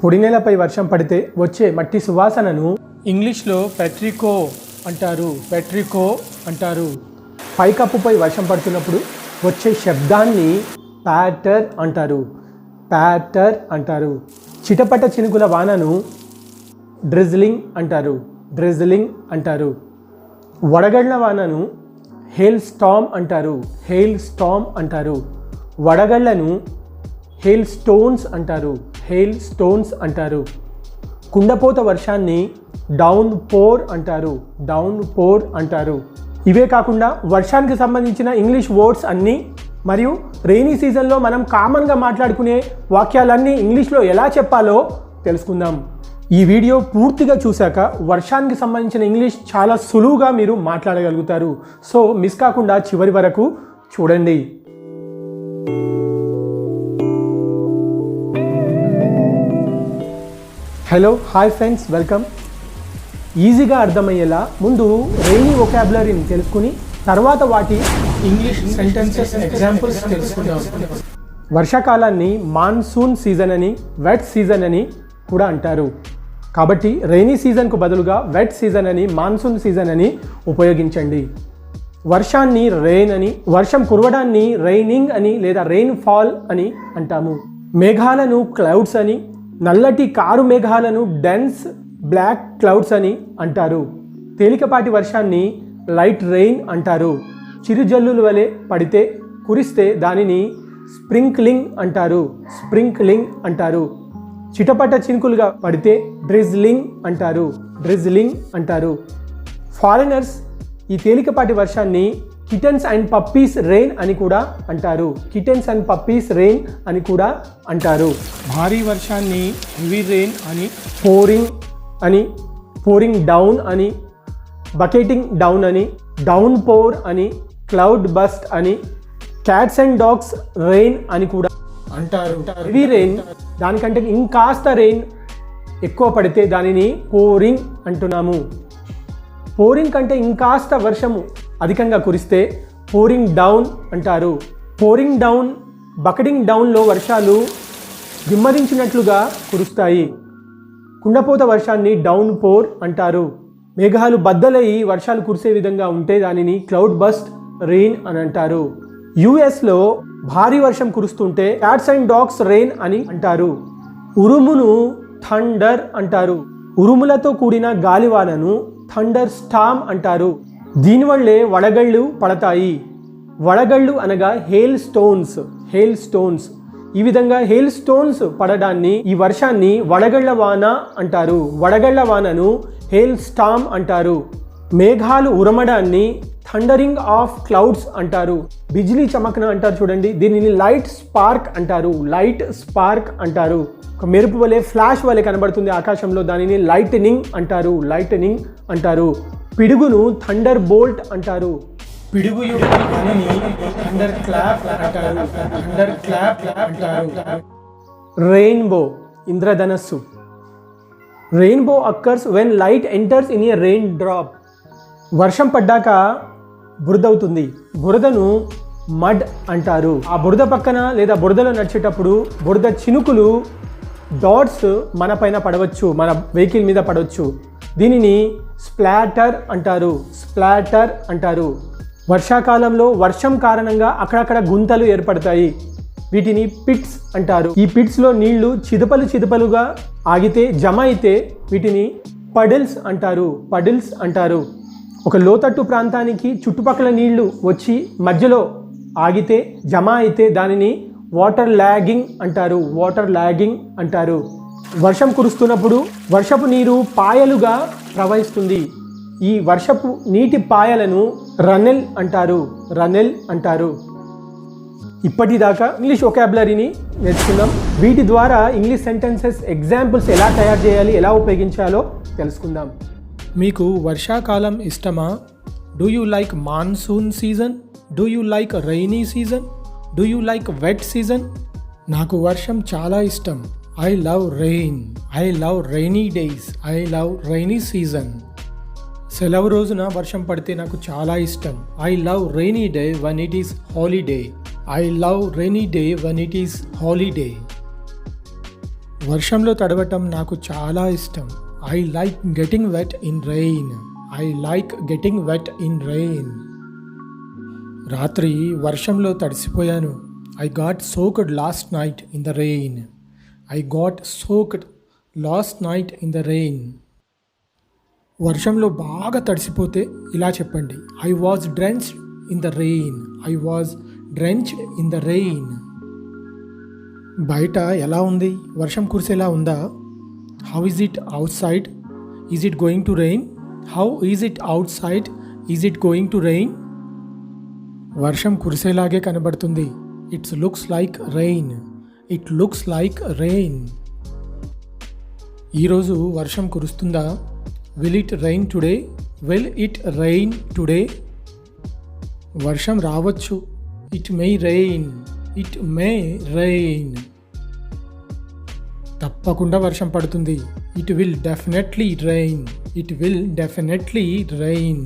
పొడి నేలపై వర్షం పడితే వచ్చే మట్టి సువాసనను ఇంగ్లీష్లో పెట్రికో అంటారు. పైకప్పుపై వర్షం పడుతున్నప్పుడు వచ్చే శబ్దాన్ని ప్యాటర్ అంటారు. చిటపట చినుకుల వానను డ్రిజ్లింగ్ అంటారు. వడగళ్ల వానను హెయిల్ స్టార్మ్ అంటారు. వడగళ్లను హెయిల్ స్టోన్స్ అంటారు. కుండపోత వర్షాన్ని డౌన్ పోర్ అంటారు. ఇవే కాకుండా వర్షానికి సంబంధించిన ఇంగ్లీష్ వర్డ్స్ అన్నీ మరియు రెయినీ సీజన్లో మనం కామన్గా మాట్లాడుకునే వాక్యాలన్నీ ఇంగ్లీష్లో ఎలా చెప్పాలో తెలుసుకుందాం. ఈ వీడియో పూర్తిగా చూశాక వర్షానికి సంబంధించిన ఇంగ్లీష్ చాలా సులువుగా మీరు మాట్లాడగలుగుతారు. సో మిస్ కాకుండా చివరి వరకు చూడండి. Hello, hi friends, welcome. ఈజీగా అర్థమయ్యేలా ముందు రెయినీ వొకాబులరీని తెలుసుకుని తర్వాత వాటి ఇంగ్లీష్ సెంటెన్సెస్ ఎగ్జాంపుల్స్ తెలుసుకుందాం. వర్షాకాలాన్ని మాన్సూన్ సీజన్ అని, వెట్ సీజన్ అని కూడా అంటారు. కాబట్టి రెయినీ సీజన్కు బదులుగా వెట్ సీజన్ అని, మాన్సూన్ సీజన్ అని ఉపయోగించండి. వర్షాన్ని రెయిన్ అని, వర్షం కురవడాన్ని రైనింగ్ అని లేదా రెయిన్ ఫాల్ అని అంటాము. మేఘాలను క్లౌడ్స్ అని, నల్లటి కారు మేఘాలను డెన్స్ బ్లాక్ క్లౌడ్స్ అని అంటారు. తేలికపాటి వర్షాన్ని లైట్ రెయిన్ అంటారు. చిరుజల్లుల వలె పడితే కురిస్తే దానిని స్ప్రింక్లింగ్ అంటారు. చిటపట చినుకులుగా పడితే డ్రిజ్లింగ్ అంటారు. ఫారినర్స్ ఈ తేలికపాటి వర్షాన్ని కిటన్స్ అండ్ పప్పీస్ రెయిన్ అని కూడా అంటారు. భారీ వర్షాన్ని హెవీ రెయిన్ అని, పోరింగ్ డౌన్ అని, బకెటింగ్ డౌన్ అని, డౌన్ పోర్ అని, క్లౌడ్ బస్ట్ అని, క్యాట్స్ అండ్ డాగ్స్ రెయిన్ అని కూడా అంటారు. హెవీ రెయిన్ దానికంటే ఇంకాస్త రెయిన్ ఎక్కువ పడితే దానిని పోరింగ్ అంటున్నాము. పోరింగ్ కంటే ఇంకాస్త వర్షము అధికంగా కురిస్తే పోరింగ్ డౌన్ అంటారు. పోరింగ్ డౌన్, బకెటింగ్ డౌన్లో వర్షాలు దిమ్మరించినట్లుగా కురుస్తాయి. కుండపోత వర్షాన్ని డౌన్ పోర్ అంటారు. మేఘాలు బద్దలయ్యి వర్షాలు కురిసే విధంగా ఉంటే దానిని క్లౌడ్ బస్ట్ రెయిన్ అని అంటారు. యుఎస్లో భారీ వర్షం కురుస్తుంటే క్యాట్స్ అండ్ డాగ్స్ రెయిన్ అని అంటారు. ఉరుమును థండర్ అంటారు. ఉరుములతో కూడిన గాలివానను థండర్ స్టార్మ్ అంటారు. దీనివల్లే వడగళ్ళు పడతాయి. వడగళ్ళు అనగా హెయిల్ స్టోన్స్. ఈ విధంగా హెయిల్ స్టోన్స్ పడడాన్ని, ఈ వర్షాన్ని వడగళ్ల వాన అంటారు. వడగళ్ల వానను హెయిల్ స్టార్మ్ అంటారు. మేఘాలు ఉరమడాన్ని థండరింగ్ ఆఫ్ క్లౌడ్స్ అంటారు. బిజ్లీ చమకన అంటారు చూడండి, దీనిని లైట్ స్పార్క్ అంటారు. ఒక మెరుపు వలె, ఫ్లాష్ వలె కనబడుతుంది ఆకాశంలో, దానిని లైటనింగ్ అంటారు. పిడుగును థండర్ బోల్ట్ అంటారు. పిడుగు యొక్క ధ్వనిని థండర్ క్లాప్ అంటారు. రెయిన్బో, ఇంద్రధనస్సు. Rainbow occurs when light enters in a rain drop. వర్షం పడ్డాక బురదవుతుంది. బురదను మడ్ అంటారు. ఆ బురద పక్కన లేదా బురదలో నడిచేటప్పుడు బురద చినుకులు డాట్స్ మన పైన పడవచ్చు, మన వెహికల్ మీద పడవచ్చు. దీనిని స్ప్లాటర్ అంటారు. వర్షాకాలంలో వర్షం కారణంగా అక్కడక్కడ గుంతలు ఏర్పడతాయి. వీటిని పిట్స్ అంటారు. ఈ పిట్స్లో నీళ్లు చిదుపలుగా ఆగితే, జమ అయితే వీటిని పడిల్స్ అంటారు. ఒక లోతట్టు ప్రాంతానికి చుట్టుపక్కల నీళ్లు వచ్చి మధ్యలో ఆగితే, జమ అయితే దానిని వాటర్ లాగింగ్ అంటారు. వర్షం కురుస్తున్నప్పుడు వర్షపు నీరు పాయలుగా ప్రవహిస్తుంది. ఈ వర్షపు నీటి పాయలను రన్నెల్ అంటారు. ఇప్పటిదాకా ఇంగ్లీష్ వొకాబులరీని నేర్చుకుందాం. వీటి ద్వారా ఇంగ్లీష్ సెంటెన్సెస్ ఎగ్జాంపుల్స్ ఎలా తయారు చేయాలి, ఎలా ఉపయోగించాలో తెలుసుకుందాం. మీకు వర్షాకాలం ఇష్టమా? Do you like monsoon season? Do you like rainy season? Do you like wet season? నాకు వర్షం చాలా ఇష్టం. I love rain. I love rainy days. I love rainy season. సెలవు రోజున వర్షం పడితే నాకు చాలా ఇష్టం. I love rainy day when it is holiday. I love rainy day when it is holiday. వర్షంలో తడవటం నాకు చాలా ఇష్టం. I like getting wet in rain. I like getting wet in rain. రాత్రి వర్షంలో తడిసిపోయాను. I got soaked last night in the rain. I got soaked last night in the rain. వర్షంలో బాగా తడిసిపోతే ఇలా చెప్పండి, I was drenched in the rain. I was drenched in the rain. బయట ఎలా ఉంది? వర్షం కురిసేలా ఉందా? How is it outside? Is it going to rain? How is it outside? Is it going to rain? వర్షం కురిసేలాగే కనబడుతుంది. It's looks like rain. It looks like rain. ఈరోజు వర్షం కురుస్తుందా? Will it rain today? Will it rain today? వర్షం రావచ్చు. It may rain. It may rain. తప్పకుండా వర్షం పడుతుంది. It will definitely rain. It will definitely rain.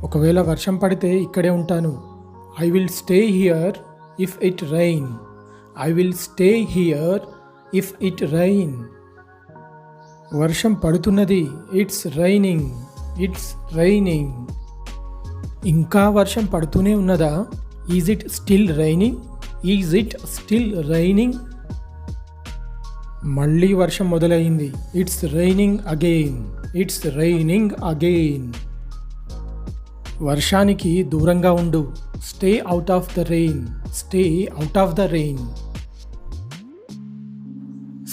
ఒకవేళ వర్షం పడితే ఇక్కడే ఉంటాను. I will stay here if it rain. I will stay here if it rain. వర్షం పడుతున్నది. It's raining. It's raining. ఇంకా వర్షం పడుతూనే ఉన్నదా? Is it still raining? Is it still raining? మళ్ళీ వర్షం మొదలైంది. It's raining again. It's raining again. వర్షానికి దూరంగా ఉండు. Stay out of the rain. Stay out of the rain.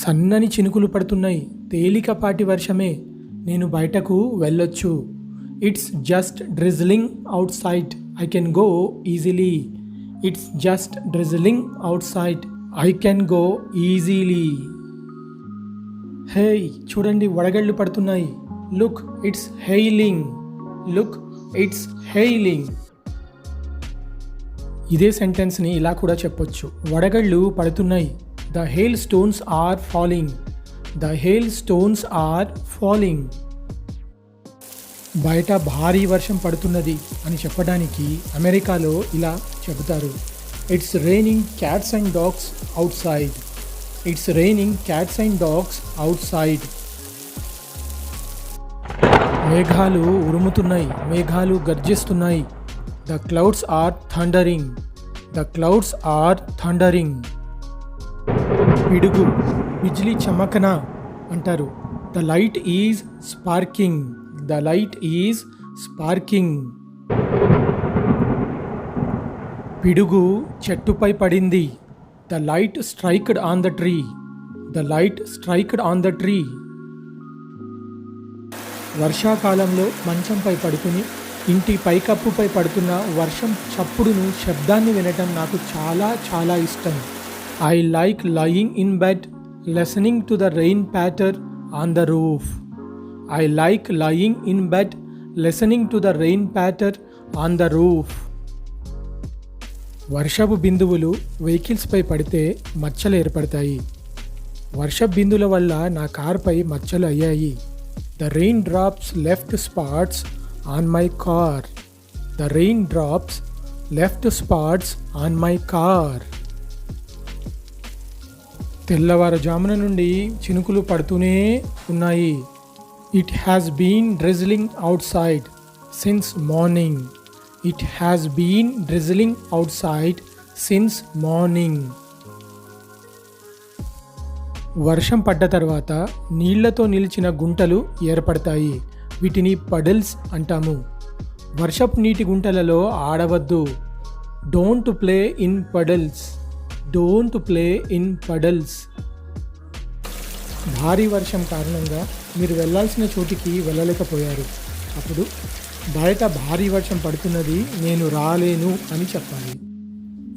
సన్నని చినుకులు పడుతున్నాయి. తేలికపాటి వర్షమే. నేను బయటకు వెళ్ళొచ్చు. It's just drizzling outside. I can go easily. It's just drizzling outside. I can go easily. Hey, చూడండి, వడగళ్ళు పడుతున్నాయి. Look, it's hailing. Look, it's hailing. ఇదే సెంటెన్స్ని ఇలా కూడా చెప్పొచ్చు. వడగళ్ళు పడుతున్నాయి. The hailstones are falling. The hailstones are falling. బయట భారీ వర్షం పడుతున్నది అని చెప్పడానికి అమెరికాలో ఇలా చెబుతారు. It's raining cats and dogs outside. It's raining cats and dogs outside. మేఘాలు ఉరుముతున్నాయి. మేఘాలు గర్జిస్తున్నాయి. The clouds are thundering. The clouds are thundering. పిడుగు, బిజ్లీ చమకన అంటారు. The light is sparking. The light is sparking. పిడుగు చెట్టుపై పడింది. The light striked on the tree. The light striked on the tree. వర్షాకాలంలో మంచంపై పడుకుని ఇంటి పైకప్పుపై పడుతున్న వర్షం చప్పుడును, శబ్దాన్ని వినటం నాకు చాలా చాలా ఇష్టం. I like lying in bed listening to the rain ప్యాటర్ on the roof. I like lying in bed listening to the rain patter on the roof. వర్షపు బిందువులు వెహికల్స్పై పడితే మచ్చలు ఏర్పడతాయి. వర్షపు బిందువుల వల్ల నా కార్పై మచ్చలు అయ్యాయి. The rain drops left spots on my car. The rain drops left spots on my car. తెల్లవారుజామున నుండి చినుకులు పడుతూనే ఉన్నాయి. It has been drizzling outside since morning. It has been drizzling outside since morning. వర్షం పడ్డ తర్వాత నీళ్లతో నిలిచిన గుంటలు ఏర్పడతాయి. వీటిని పడల్స్ అంటాము. వర్షపు నీటి గుంటలలో ఆడవద్దు. Don't play in puddles. Don't play in puddles. భారీ వర్షం కారణంగా మీరు వెళ్ళాల్సిన చోటికి వెళ్ళలేకపోయారు. అప్పుడు బయట భారీ వర్షం పడుతున్నది, నేను రాలేను అని చెప్పాలి.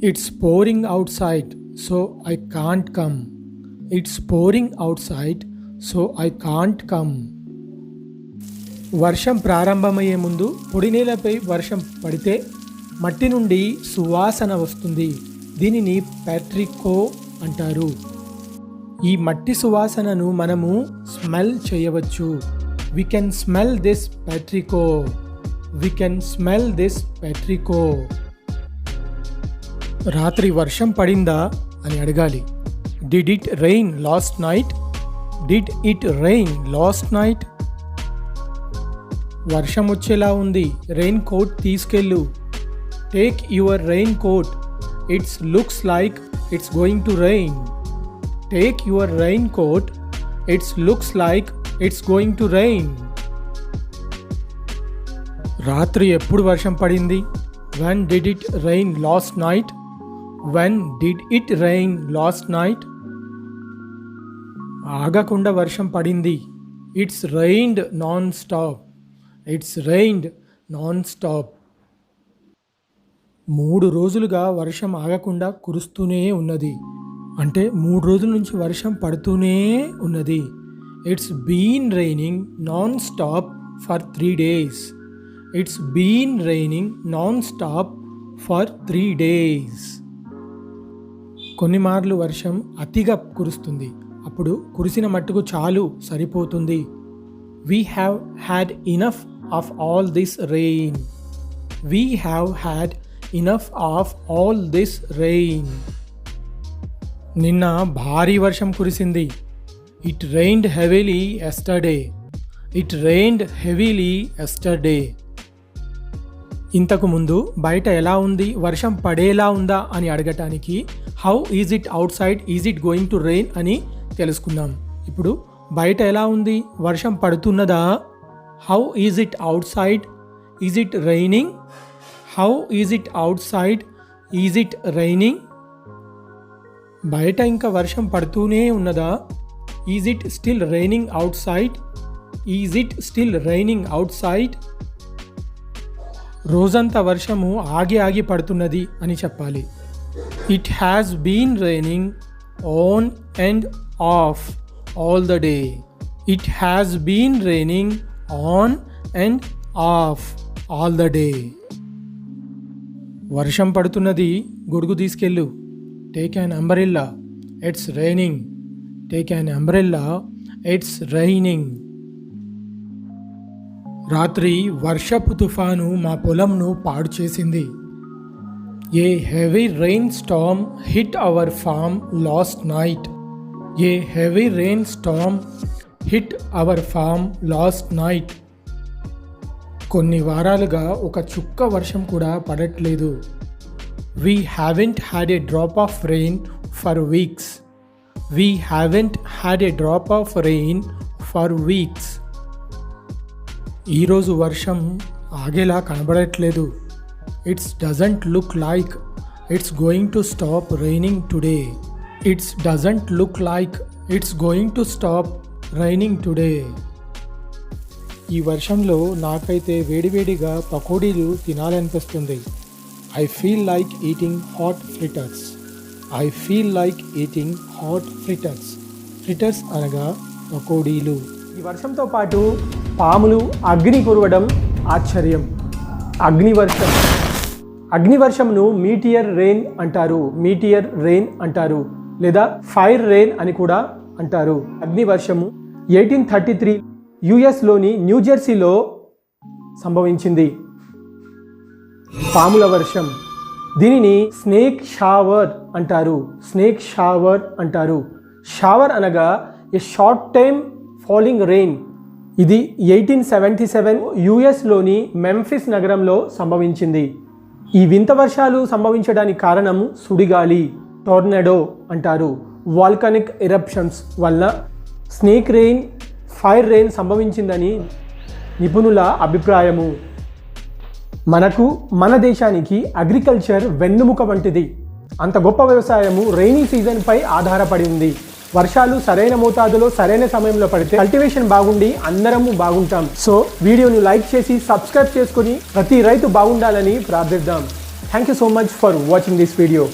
It's pouring out side so I can't come. It's pouring out side so I can't come. వర్షం ప్రారంభమయ్యే ముందు పొడి నేలపై వర్షం పడితే మట్టి నుండి సువాసన వస్తుంది. దీనిని ప్యాట్రికో అంటారు. ఈ మట్టి సువాసనను మనము స్మెల్ చేయవచ్చు. We can smell this petrichor. We can smell this petrichor. రాత్రి వర్షం పడిందా అని అడగాలి. Did it rain last night? Did it rain last night? వర్షం వచ్చేలా ఉంది, రెయిన్ కోట్ తీసుకెళ్ళు. Take your raincoat, it's looks like it's going to rain. Take your raincoat, it's looks like it's going to rain. రాత్రి ఎప్పుడు వర్షం పడింది? When did it rain last night? When did it rain last night? ఆగకుండా వర్షం పడింది. It's rained non-stop. It's rained non-stop. 3 రోజులుగా వర్షం ఆగకుండా కురుస్తూనే ఉన్నది. అంటే 3 రోజుల నుంచి వర్షం పడుతూనే ఉన్నది. It's been raining non-stop for 3 days. It's been raining non-stop for 3 days. కొన్ని మార్లు వర్షం అతిగా కురుస్తుంది. అప్పుడు కురిసిన మట్టుకు చాలు, సరిపోతుంది. We have had enough of all this rain. We have had enough of all this rain. నిన్న భారీ వర్షం కురిసింది. It rained heavily yesterday. It rained heavily yesterday. ఇంతకు ముందు బయట ఎలా ఉంది, వర్షం పడేలా ఉందా అని అడగటానికి how is it outside, is it going to rain అని తెలుసుకుందాం. ఇప్పుడు బయట ఎలా ఉంది, వర్షం పడుతున్నదా? How is it outside, is it raining? How is it outside, is it raining? బయట ఇంకా వర్షం పడుతూనే ఉన్నదా? Is it still raining outside, is it still raining outside? రోజంతా వర్షము ఆగి ఆగి పడుతున్నది అని చెప్పాలి. It has been raining on and off all the day. It has been raining on and off all the day. వర్షం పడుతున్నది, గొడుగు తీసుకెళ్ళు. Take an umbrella, it's raining. Take an umbrella, it's raining. రాత్రి వర్షపు తుఫాను మా పొలంను పాడు చేసింది. A heavy rain storm hit our farm last night. A heavy rain storm hit our farm last night. కొన్ని వారాలుగా ఒక చుక్క వర్షం కూడా పడట్లేదు. We haven't had a drop of rain for weeks. We haven't had a drop of rain for weeks. ఈరోజు వర్షం ఆగేలా కనబడట్లేదు. It's doesn't look like it's going to stop raining today. It's doesn't look like it's going to stop raining today. ఈ వర్షంలో నాకైతే వేడివేడిగా పకోడీలు తినాలనిపిస్తుంది. I feel like eating hot fritters. I feel like eating hot fritters. Fritters అనగా పకోడీలు. ఈ వర్షంతో పాటు పాములు అగ్ని కురవడం ఆశ్చర్యం. అగ్నివర్షం. అగ్నివర్షంను మీటియర్ రెయిన్ అంటారు. మీటియర్ రెయిన్ అంటారు లేదా ఫైర్ రెయిన్ అని కూడా అంటారు. అగ్నివర్షము 1833 యుఎస్లోని న్యూజెర్సీలో సంభవించింది. పాముల వర్షం, దీనిని స్నేక్ షవర్ అంటారు. స్నేక్ షవర్ అంటారు. షవర్ అనగా ఏ షార్ట్ టైమ్ ఫాలింగ్ రెయిన్. ఇది 1877 యుఎస్లోని మెంఫిస్ నగరంలో సంభవించింది. ఈ వింత వర్షాలు సంభవించడానికి కారణం సుడిగాలి, టోర్నడో అంటారు. వాల్కానిక్ ఎరప్షన్స్ వల్ల స్నేక్ రెయిన్, ఫైర్ రెయిన్ సంభవించిందని నిపుణుల అభిప్రాయము. మన దేశానికి అగ్రికల్చర్ వెన్నుముక వంటిది. అంత గొప్ప వ్యవసాయము రైనీ సీజన్పై ఆధారపడి ఉంది. వర్షాలు సరైన మోతాదులో సరైన సమయంలో పడితే కల్టివేషన్ బాగుండి అందరము బాగుంటాం. సో వీడియోను లైక్ చేసి సబ్స్క్రైబ్ చేసుకొని ప్రతి రైతు బాగుండాలని ప్రార్థిద్దాం. Thank you so much for watching this video.